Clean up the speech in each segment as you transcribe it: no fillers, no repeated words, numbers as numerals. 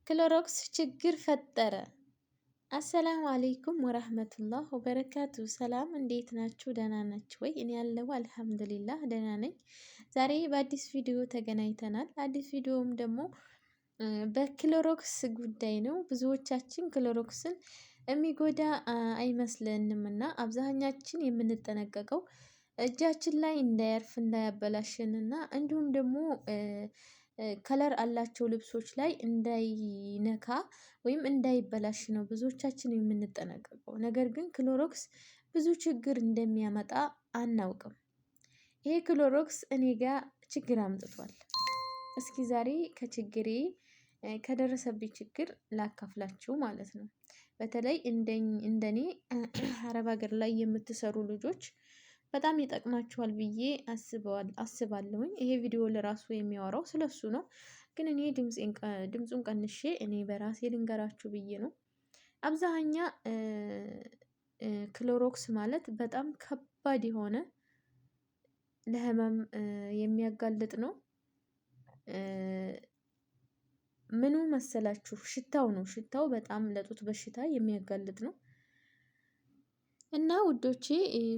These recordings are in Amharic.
ክሎሮክስ ችግር ፈጠረ። አሰላሙ አሌይኩም ወራህመቱላህ ወበረካቱ። ሰላም እንዴት ናችሁ? ደህና ናችሁ ወይ? እኔ ያለው አልሐምዱሊላህ ደህና ነኝ። ዛሬ በአዲስ ቪዲዮ ተገናኝተናል። አዲስ ቪዲዮም ደግሞ በክሎሮክስ ጉዳይ ነው። ብዙዎቻችን ክሎሮክስን የሚጎዳ አይመስለንም እና አብዛኛችን የምንጠነቀቀው እጃችን ላይ እንዳያርፍ እንዳያበላሽን እና እንዲሁም ደግሞ ከለር አላቸው ልብሶች ላይ እንዳይነካ ወይም እንዳይበላሽ ነው ብዙዎቻችን የምንጠነቀቀው። ነገር ግን ክሎሮክስ ብዙ ችግር እንደሚያመጣ አናውቅም። ይሄ ክሎሮክስ እኔ ጋር ችግር አምጥቷል። እስኪ ዛሬ ከችግሬ ከደረሰብኝ ችግር ላካፍላችሁ ማለት ነው። በተለይ እንደኔ አረብ ሀገር ላይ የምትሰሩ ልጆች በጣም ይጠቅማችኋል ብዬ አስባለሁኝ። ይሄ ቪዲዮ ለራሱ የሚያወራው ስለሱ ነው። ግን እኔ ድምፁን ቀንሼ እኔ በራሴ ልንገራችሁ ብዬ ነው። አብዛኛ ክሎሮክስ ማለት በጣም ከባድ የሆነ ለህመም የሚያጋልጥ ነው። ምኑ መሰላችሁ? ሽታው ነው። ሽታው በጣም ለጡት በሽታ የሚያጋልጥ ነው። እና ውዶቼ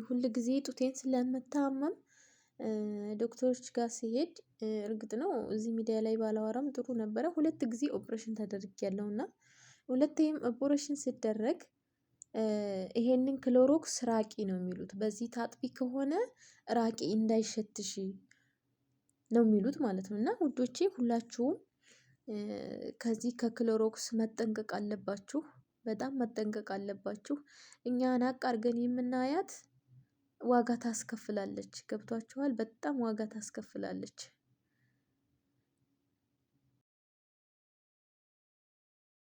ሁል ጊዜ ጡቴን ስለምታመም ዶክተሮች ጋር ሲሄድ እርግጥ ነው እዚህ ሚዲያ ላይ ባላወራም ጥሩ ነበረ። 2 ጊዜ ኦፕሬሽን ተደርጊያለሁ እና ሁለቴም ኦፕሬሽን ሲደረግ ይሄንን ክሎሮክስ ራቂ ነው የሚሉት። በዚህ ታጥቢ ከሆነ ራቂ እንዳይሸትሽ ነው የሚሉት ማለት ነው። እና ውዶቼ ሁላችሁም ከዚህ ከክሎሮክስ መጠንቀቅ አለባችሁ። በጣም መጠንቀቅ አለባችሁ። እኛ ናቅ አድርገን የምናያት ዋጋ ታስከፍላለች። ገብቷችኋል? በጣም ዋጋ ታስከፍላለች።